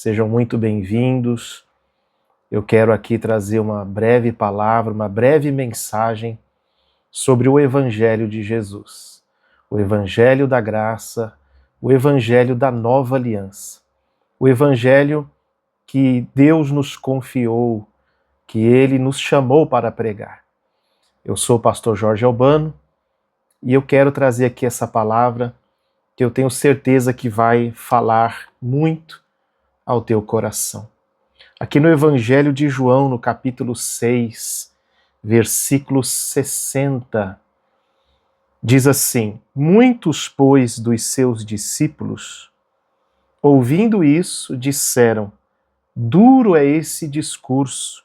Sejam muito bem-vindos. Eu quero aqui trazer uma breve palavra, uma breve mensagem sobre o Evangelho de Jesus. O Evangelho da graça, o Evangelho da nova aliança. O Evangelho que Deus nos confiou, que Ele nos chamou para pregar. Eu sou o pastor Jorge Albano e eu quero trazer aqui essa palavra que eu tenho certeza que vai falar muito ao teu coração. Aqui no Evangelho de João, no capítulo 6, versículo 60, diz assim: Muitos, pois, dos seus discípulos, ouvindo isso, disseram: Duro é esse discurso,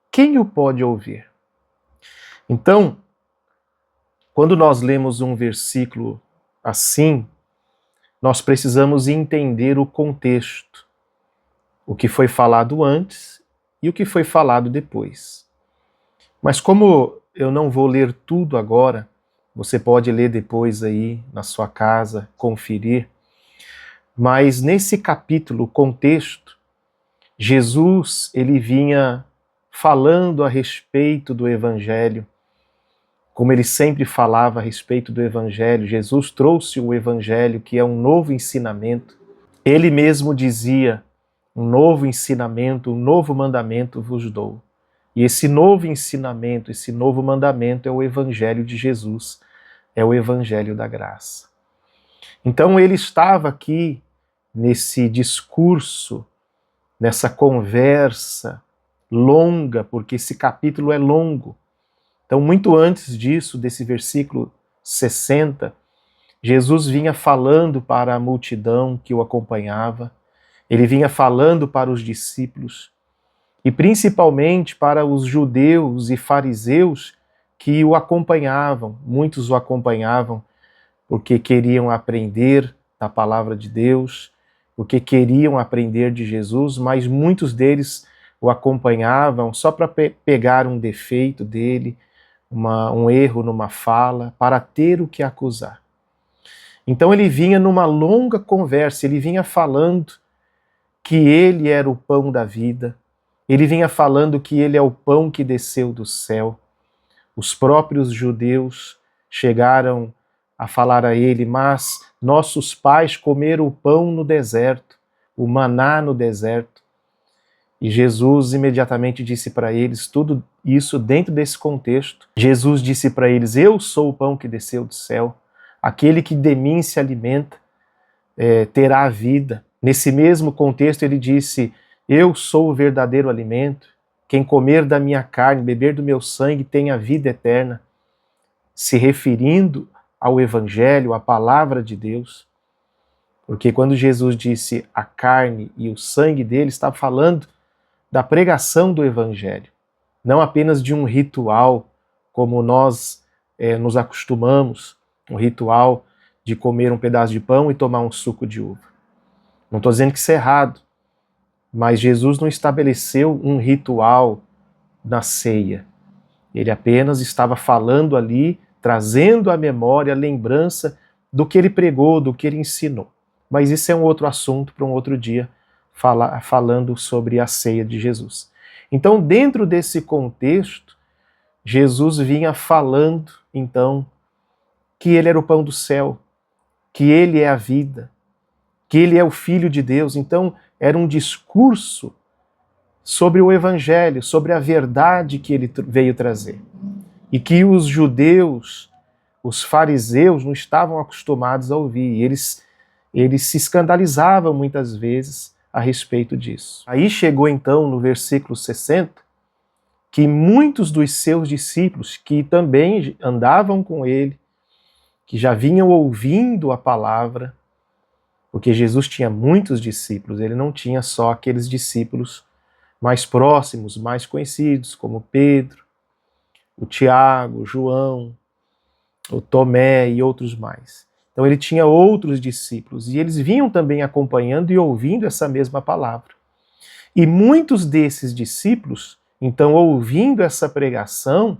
quem o pode ouvir? Então, quando nós lemos um versículo assim, nós precisamos entender o contexto, o que foi falado antes e o que foi falado depois. Mas como eu não vou ler tudo agora, você pode ler depois aí na sua casa, conferir. Mas nesse capítulo, o contexto, Jesus, ele vinha falando a respeito do Evangelho, como ele sempre falava a respeito do Evangelho. Jesus trouxe o Evangelho, que é um novo ensinamento. Ele mesmo dizia: um novo ensinamento, um novo mandamento vos dou. E esse novo ensinamento, esse novo mandamento é o Evangelho de Jesus, é o Evangelho da graça. Então ele estava aqui nesse discurso, nessa conversa longa, porque esse capítulo é longo. Então, muito antes disso, desse versículo 60, Jesus vinha falando para a multidão que o acompanhava, ele vinha falando para os discípulos, e principalmente para os judeus e fariseus que o acompanhavam. Muitos o acompanhavam porque queriam aprender da palavra de Deus, porque queriam aprender de Jesus, mas muitos deles o acompanhavam só para pegar um defeito dele, um erro numa fala, para ter o que acusar. Então ele vinha numa longa conversa, ele vinha falando que ele era o pão da vida, ele vinha falando que ele é o pão que desceu do céu. Os próprios judeus chegaram a falar a ele: mas nossos pais comeram o pão no deserto, o maná no deserto. E Jesus imediatamente disse para eles tudo isso dentro desse contexto. Jesus disse para eles: eu sou o pão que desceu do céu, aquele que de mim se alimenta terá a vida. Nesse mesmo contexto ele disse: eu sou o verdadeiro alimento, quem comer da minha carne, beber do meu sangue tem a vida eterna, se referindo ao Evangelho, à palavra de Deus. Porque quando Jesus disse a carne e o sangue dele, estava falando da pregação do Evangelho, não apenas de um ritual, como nós nos acostumamos, um ritual de comer um pedaço de pão e tomar um suco de uva. Não estou dizendo que isso é errado, mas Jesus não estabeleceu um ritual na ceia. Ele apenas estava falando ali, trazendo à memória, a lembrança do que ele pregou, do que ele ensinou. Mas isso é um outro assunto para um outro dia, falando sobre a ceia de Jesus. Então, dentro desse contexto, Jesus vinha falando, então, que ele era o pão do céu, que ele é a vida, que ele é o Filho de Deus. Então, era um discurso sobre o Evangelho, sobre a verdade que ele veio trazer. E que os judeus, os fariseus, não estavam acostumados a ouvir. Eles se escandalizavam muitas vezes a respeito disso. Aí chegou então no versículo 60, que muitos dos seus discípulos, que também andavam com ele, que já vinham ouvindo a palavra, porque Jesus tinha muitos discípulos, ele não tinha só aqueles discípulos mais próximos, mais conhecidos, como Pedro, o Tiago, o João, o Tomé e outros mais. Então ele tinha outros discípulos e eles vinham também acompanhando e ouvindo essa mesma palavra. E muitos desses discípulos, então ouvindo essa pregação,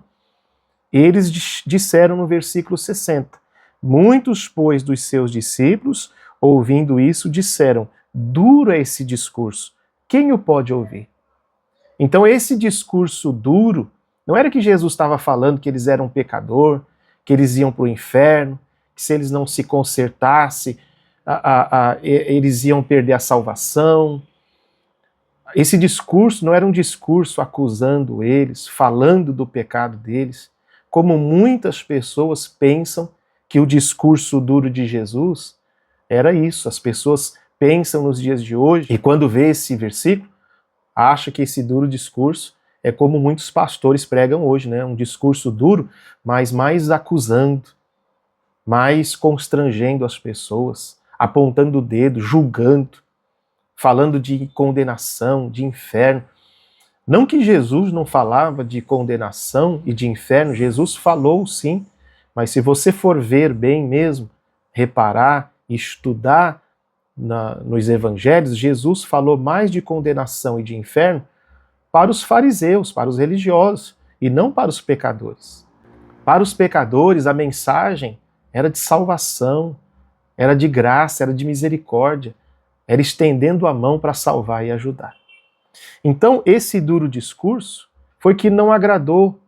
eles disseram no versículo 60, muitos, pois, dos seus discípulos, ouvindo isso, disseram: duro é esse discurso. Quem o pode ouvir? Então esse discurso duro, não era que Jesus estava falando que eles eram pecador, que eles iam para o inferno, que se eles não se consertassem, eles iam perder a salvação. Esse discurso não era um discurso acusando eles, falando do pecado deles, como muitas pessoas pensam que o discurso duro de Jesus era isso. As pessoas pensam nos dias de hoje e quando vê esse versículo, acha que esse duro discurso é como muitos pastores pregam hoje, né? Um discurso duro, mas mais acusando, mais constrangendo as pessoas, apontando o dedo, julgando, falando de condenação, de inferno. Não que Jesus não falava de condenação e de inferno, Jesus falou sim, mas se você for ver bem mesmo, reparar, estudar nos evangelhos, Jesus falou mais de condenação e de inferno para os fariseus, para os religiosos, e não para os pecadores. Para os pecadores, a mensagem era de salvação, era de graça, era de misericórdia, era estendendo a mão para salvar e ajudar. Então, esse duro discurso foi que não agradou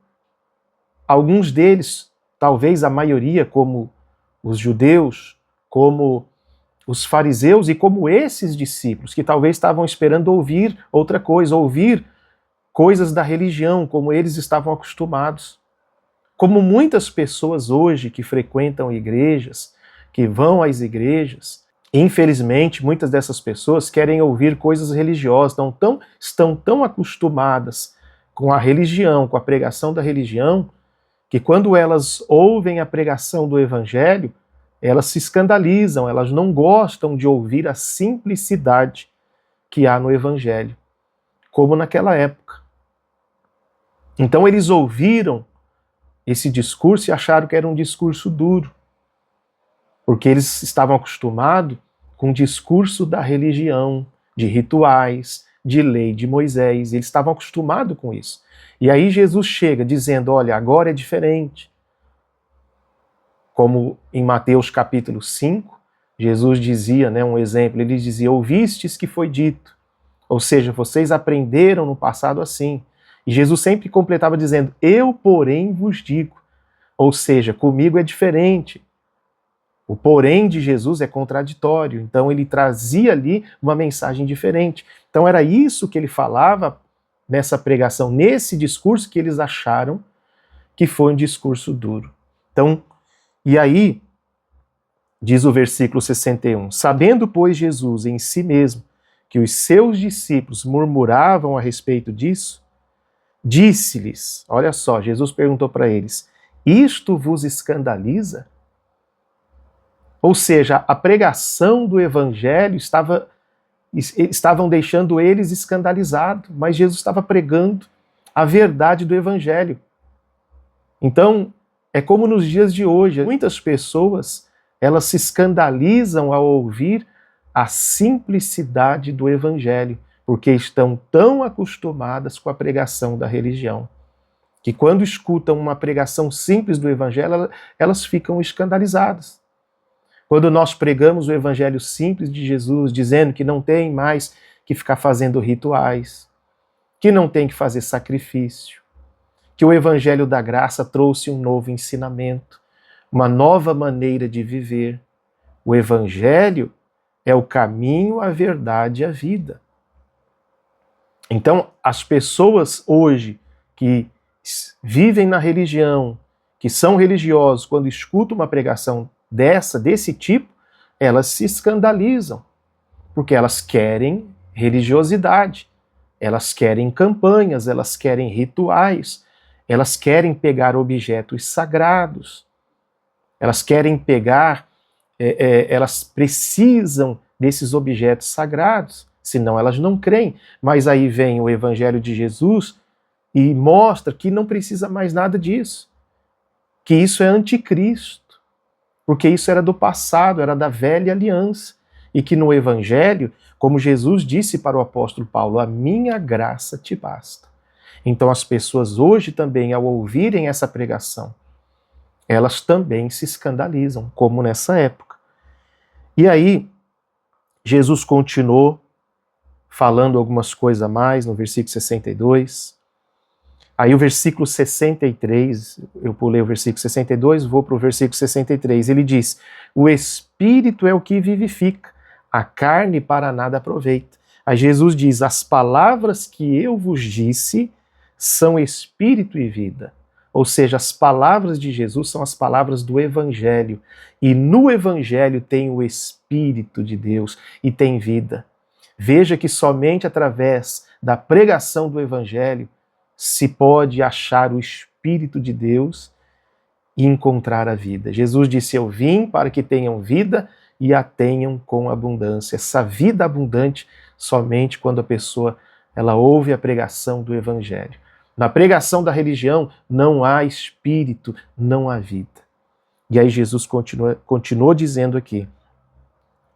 alguns deles, talvez a maioria, como os judeus, como os fariseus e como esses discípulos, que talvez estavam esperando ouvir outra coisa, ouvir coisas da religião, como eles estavam acostumados. Como muitas pessoas hoje que frequentam igrejas, que vão às igrejas, infelizmente, muitas dessas pessoas querem ouvir coisas religiosas, estão tão acostumadas com a religião, com a pregação da religião, que quando elas ouvem a pregação do evangelho, elas se escandalizam, elas não gostam de ouvir a simplicidade que há no evangelho, como naquela época. Então eles ouviram esse discurso e acharam que era um discurso duro, porque eles estavam acostumados com o discurso da religião, de rituais, de lei de Moisés, eles estavam acostumados com isso. E aí Jesus chega dizendo, olha, agora é diferente. Como em Mateus capítulo 5, Jesus dizia, um exemplo, ele dizia, ouvistes que foi dito, ou seja, vocês aprenderam no passado assim. E Jesus sempre completava dizendo, eu porém vos digo, ou seja, comigo é diferente. O porém de Jesus é contraditório, então ele trazia ali uma mensagem diferente. Então era isso que ele falava nessa pregação, nesse discurso que eles acharam que foi um discurso duro. Então, e aí, diz o versículo 61, sabendo, pois, Jesus em si mesmo que os seus discípulos murmuravam a respeito disso, disse-lhes, olha só, Jesus perguntou para eles, isto vos escandaliza? Ou seja, a pregação do evangelho estavam deixando eles escandalizados, mas Jesus estava pregando a verdade do evangelho. Então, é como nos dias de hoje, muitas pessoas, elas se escandalizam ao ouvir a simplicidade do evangelho, porque estão tão acostumadas com a pregação da religião, que quando escutam uma pregação simples do evangelho, elas ficam escandalizadas. Quando nós pregamos o evangelho simples de Jesus, dizendo que não tem mais que ficar fazendo rituais, que não tem que fazer sacrifício, que o evangelho da graça trouxe um novo ensinamento, uma nova maneira de viver. O evangelho é o caminho, a verdade e a vida. Então, as pessoas hoje que vivem na religião, que são religiosos, quando escutam uma pregação desse tipo, elas se escandalizam, porque elas querem religiosidade, elas querem campanhas, elas querem rituais, elas querem pegar objetos sagrados, elas querem pegar, elas precisam desses objetos sagrados, senão elas não creem. Mas aí vem o Evangelho de Jesus e mostra que não precisa mais nada disso, que isso é anticristo, porque isso era do passado, era da velha aliança, e que no Evangelho, como Jesus disse para o apóstolo Paulo, a minha graça te basta. Então as pessoas hoje também, ao ouvirem essa pregação, elas também se escandalizam, como nessa época. E aí, Jesus continuou falando algumas coisas a mais no versículo 62. Aí o versículo 63, eu pulei o versículo 62, vou para o versículo 63. Ele diz: o Espírito é o que vivifica, a carne para nada aproveita. Aí Jesus diz: as palavras que eu vos disse são Espírito e vida. Ou seja, as palavras de Jesus são as palavras do Evangelho. E no Evangelho tem o Espírito de Deus e tem vida. Veja que somente através da pregação do Evangelho se pode achar o Espírito de Deus e encontrar a vida. Jesus disse: eu vim para que tenham vida e a tenham com abundância. Essa vida abundante somente quando a pessoa ela ouve a pregação do Evangelho. Na pregação da religião não há Espírito, não há vida. E aí Jesus continuou dizendo aqui,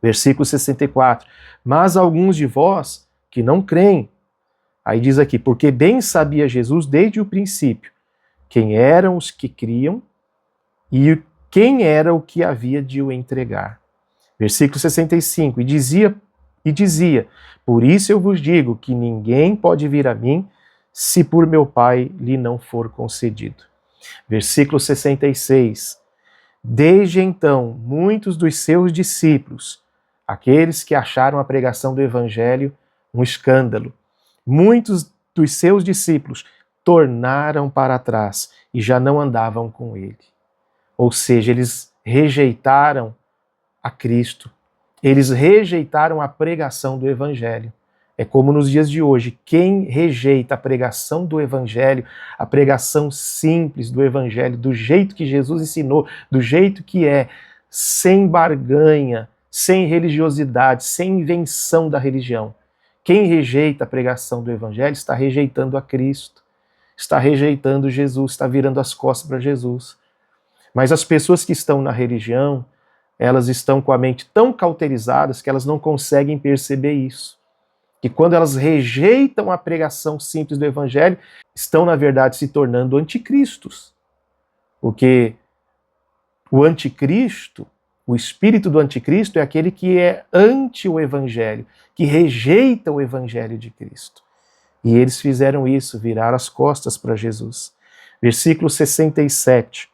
versículo 64, mas alguns de vós que não creem, aí diz aqui, porque bem sabia Jesus desde o princípio quem eram os que criam e quem era o que havia de o entregar. Versículo 65, e dizia, por isso eu vos digo que ninguém pode vir a mim se por meu Pai lhe não for concedido. Versículo 66, desde então muitos dos seus discípulos, aqueles que acharam a pregação do Evangelho um escândalo, muitos dos seus discípulos tornaram para trás e já não andavam com ele. Ou seja, eles rejeitaram a Cristo, eles rejeitaram a pregação do Evangelho. É como nos dias de hoje, quem rejeita a pregação do Evangelho, a pregação simples do Evangelho, do jeito que Jesus ensinou, do jeito que é, sem barganha, sem religiosidade, sem invenção da religião. Quem rejeita a pregação do Evangelho está rejeitando a Cristo, está rejeitando Jesus, está virando as costas para Jesus. Mas as pessoas que estão na religião, elas estão com a mente tão cauterizadas que elas não conseguem perceber isso. Que quando elas rejeitam a pregação simples do Evangelho, estão, na verdade, se tornando anticristos. Porque o anticristo, o espírito do anticristo é aquele que é anti o Evangelho, que rejeita o Evangelho de Cristo. E eles fizeram isso, viraram as costas para Jesus. Versículo 67.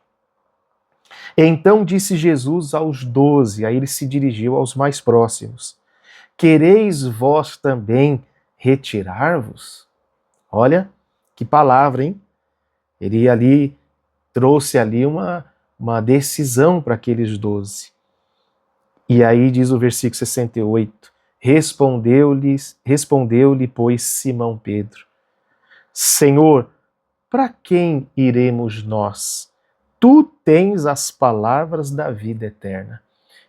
Então disse Jesus aos 12, aí ele se dirigiu aos mais próximos: quereis vós também retirar-vos? Olha, que palavra, hein? Ele ali trouxe ali uma decisão para aqueles 12. E aí diz o versículo 68, respondeu-lhe, pois, Simão Pedro: Senhor, para quem iremos nós? Tu tens as palavras da vida eterna.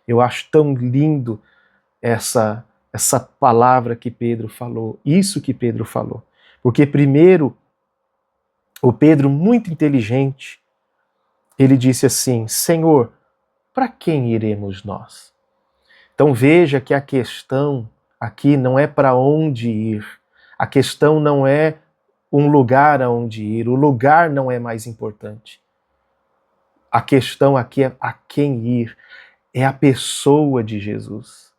Eu acho tão lindo essa palavra que Pedro falou, isso que Pedro falou. Porque primeiro, o Pedro, muito inteligente, ele disse assim: Senhor, para quem iremos nós? Então veja que a questão aqui não é para onde ir, a questão não é um lugar aonde ir, o lugar não é mais importante. A questão aqui é a quem ir, é a pessoa de Jesus.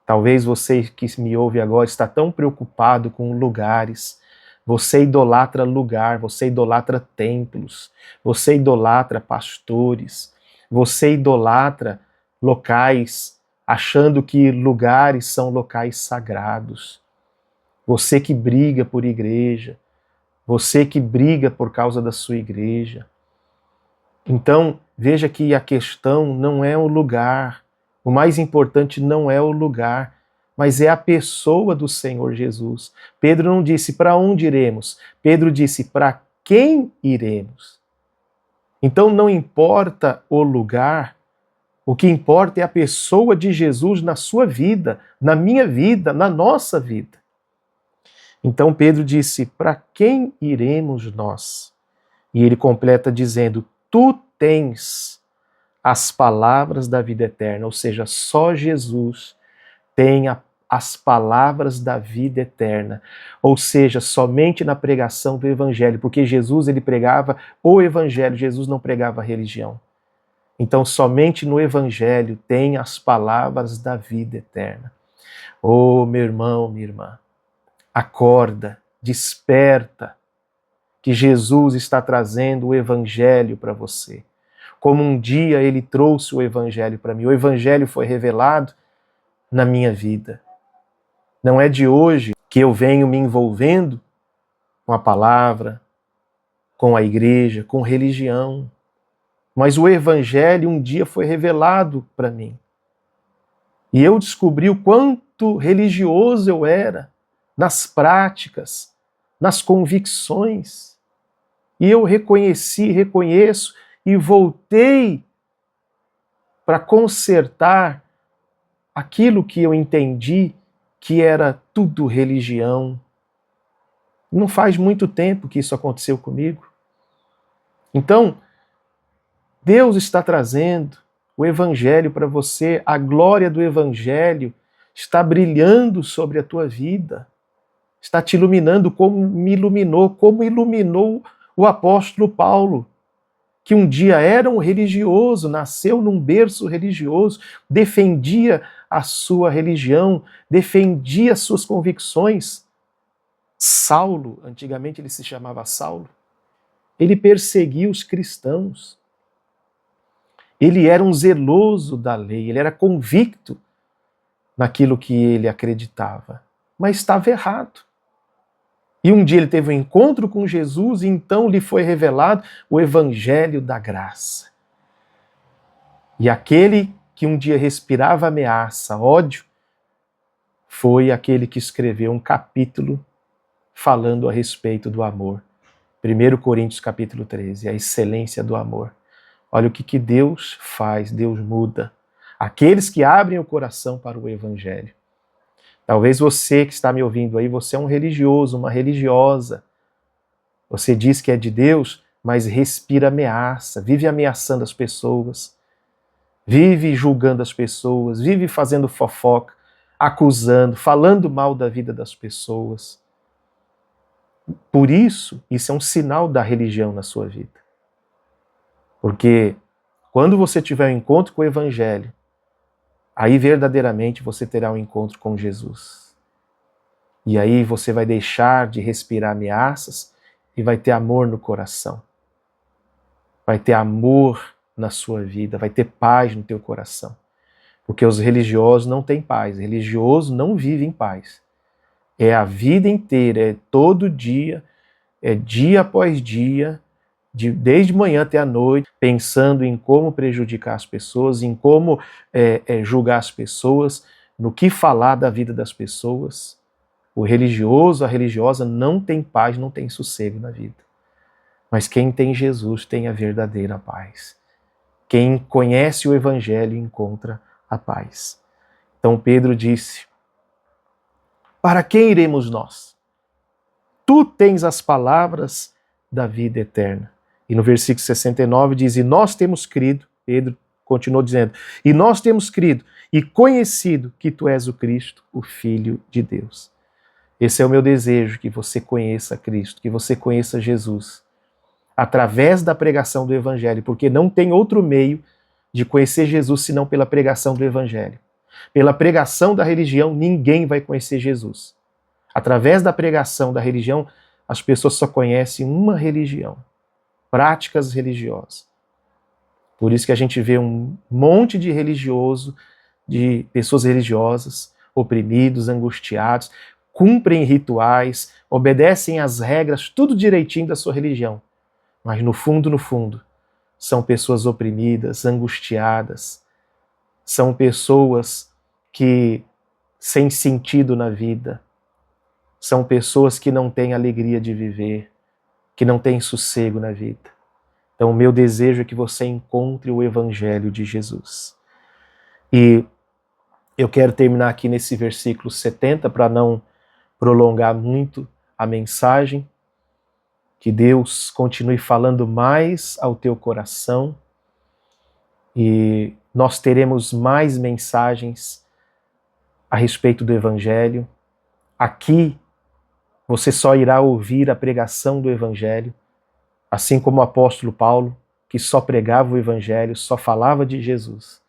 Talvez você que me ouve agora está tão preocupado com lugares. Você idolatra lugar, você idolatra templos, você idolatra pastores, você idolatra locais, achando que lugares são locais sagrados. Você que briga por igreja, você que briga por causa da sua igreja. Então, veja que a questão não é o lugar, o mais importante não é o lugar, mas é a pessoa do Senhor Jesus. Pedro não disse para onde iremos, Pedro disse para quem iremos. Então não importa o lugar, o que importa é a pessoa de Jesus na sua vida, na minha vida, na nossa vida. Então Pedro disse: para quem iremos nós? E ele completa dizendo: tu tens as palavras da vida eterna, ou seja, só Jesus tem as palavras da vida eterna, ou seja, somente na pregação do Evangelho, porque Jesus ele pregava o Evangelho, Jesus não pregava a religião. Então somente no Evangelho tem as palavras da vida eterna. Oh, meu irmão, minha irmã, acorda, desperta, que Jesus está trazendo o Evangelho para você. Como um dia Ele trouxe o Evangelho para mim. O Evangelho foi revelado na minha vida. Não é de hoje que eu venho me envolvendo com a palavra, com a igreja, com religião. Mas o Evangelho um dia foi revelado para mim. E eu descobri o quanto religioso eu era nas práticas, nas convicções. E eu reconheço e voltei para consertar aquilo que eu entendi que era tudo religião. Não faz muito tempo que isso aconteceu comigo. Então, Deus está trazendo o Evangelho para você, a glória do Evangelho está brilhando sobre a tua vida, está te iluminando como me iluminou, como iluminou o apóstolo Paulo, que um dia era um religioso, nasceu num berço religioso, defendia a sua religião, defendia as suas convicções. Saulo, antigamente ele se chamava Saulo, ele perseguia os cristãos. Ele era um zeloso da lei, ele era convicto naquilo que ele acreditava, mas estava errado. E um dia ele teve um encontro com Jesus e então lhe foi revelado o Evangelho da graça. E aquele que um dia respirava ameaça, ódio, foi aquele que escreveu um capítulo falando a respeito do amor. 1 Coríntios capítulo 13, a excelência do amor. Olha o que Deus faz, Deus muda. Aqueles que abrem o coração para o Evangelho. Talvez você que está me ouvindo aí, você é um religioso, uma religiosa. Você diz que é de Deus, mas respira ameaça, vive ameaçando as pessoas, vive julgando as pessoas, vive fazendo fofoca, acusando, falando mal da vida das pessoas. Por isso é um sinal da religião na sua vida. Porque quando você tiver um encontro com o Evangelho, aí verdadeiramente você terá um encontro com Jesus. E aí você vai deixar de respirar ameaças e vai ter amor no coração. Vai ter amor na sua vida, vai ter paz no teu coração. Porque os religiosos não têm paz, religioso não vive em paz. É a vida inteira, é todo dia, é dia após dia, desde manhã até a noite, pensando em como prejudicar as pessoas, em como julgar as pessoas, no que falar da vida das pessoas. O religioso, a religiosa não tem paz, não tem sossego na vida. Mas quem tem Jesus tem a verdadeira paz. Quem conhece o Evangelho encontra a paz. Então Pedro disse: para quem iremos nós? Tu tens as palavras da vida eterna. E no versículo 69 diz, e nós temos crido, Pedro continuou dizendo, e nós temos crido e conhecido que tu és o Cristo, o Filho de Deus. Esse é o meu desejo, que você conheça Cristo, que você conheça Jesus, através da pregação do Evangelho, porque não tem outro meio de conhecer Jesus senão pela pregação do Evangelho. Pela pregação da religião, ninguém vai conhecer Jesus. Através da pregação da religião, as pessoas só conhecem uma religião. Práticas religiosas. Por isso que a gente vê um monte de religioso, de pessoas religiosas, oprimidos, angustiados, cumprem rituais, obedecem às regras, tudo direitinho da sua religião. Mas no fundo, são pessoas oprimidas, angustiadas, são pessoas que sem sentido na vida, são pessoas que não têm alegria de viver, que não têm sossego na vida. Então, o meu desejo é que você encontre o Evangelho de Jesus. E eu quero terminar aqui nesse versículo 70, para não prolongar muito a mensagem. Que Deus continue falando mais ao teu coração. E nós teremos mais mensagens a respeito do Evangelho. Aqui, você só irá ouvir a pregação do Evangelho, assim como o apóstolo Paulo, que só pregava o Evangelho, só falava de Jesus.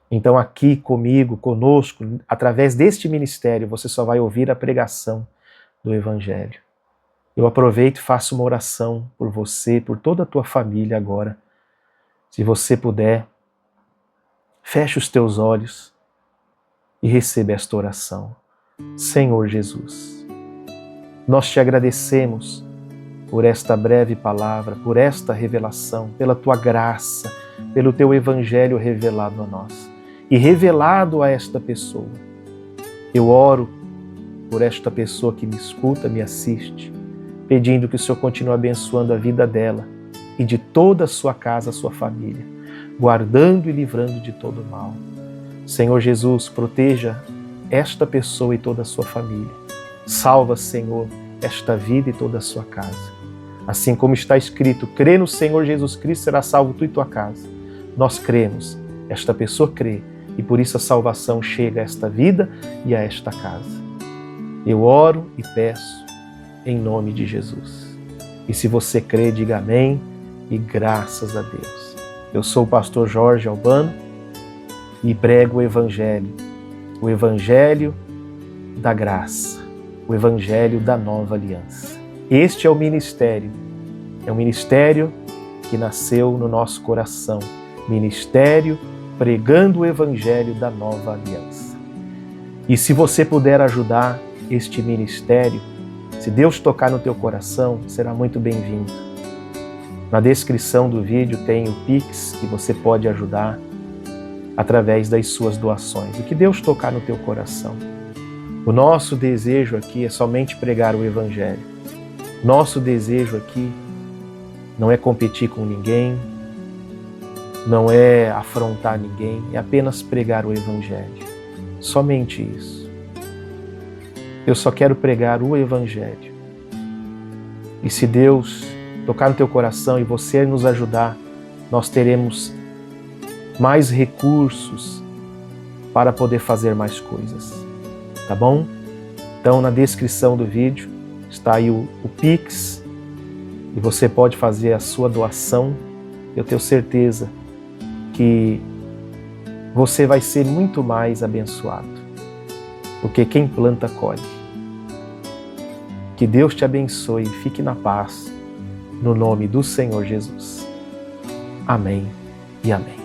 Então aqui comigo, conosco, através deste ministério, você só vai ouvir a pregação do Evangelho. Eu aproveito e faço uma oração por você, por toda a tua família agora. Se você puder, feche os teus olhos e receba esta oração. Senhor Jesus, nós te agradecemos por esta breve palavra, por esta revelação, pela tua graça, pelo teu Evangelho revelado a nós e revelado a esta pessoa. Eu oro por esta pessoa que me escuta, me assiste, pedindo que o Senhor continue abençoando a vida dela e de toda a sua casa, a sua família, guardando e livrando de todo mal. Senhor Jesus, proteja esta pessoa e toda a sua família. Salva, Senhor, esta vida e toda a sua casa. Assim como está escrito, crê no Senhor Jesus Cristo, será salvo tu e tua casa. Nós cremos, esta pessoa crê, e por isso a salvação chega a esta vida e a esta casa. Eu oro e peço em nome de Jesus. E se você crê, diga amém e graças a Deus. Eu sou o pastor Jorge Albano e prego o Evangelho da graça, o Evangelho da nova aliança. Este é o ministério que nasceu no nosso coração, ministério pregando o Evangelho da nova aliança. E se você puder ajudar este ministério, se Deus tocar no teu coração, será muito bem-vindo. Na descrição do vídeo tem o Pix que você pode ajudar através das suas doações. O que Deus tocar no teu coração. O nosso desejo aqui é somente pregar o Evangelho. Nosso desejo aqui não é competir com ninguém, não é afrontar ninguém, é apenas pregar o Evangelho. Somente isso. Eu só quero pregar o Evangelho. E se Deus tocar no teu coração e você nos ajudar, nós teremos mais recursos para poder fazer mais coisas. Tá bom? Então, na descrição do vídeo está aí o Pix e você pode fazer a sua doação. Eu tenho certeza que você vai ser muito mais abençoado, porque quem planta colhe. Que Deus te abençoe e fique na paz, no nome do Senhor Jesus. Amém e amém.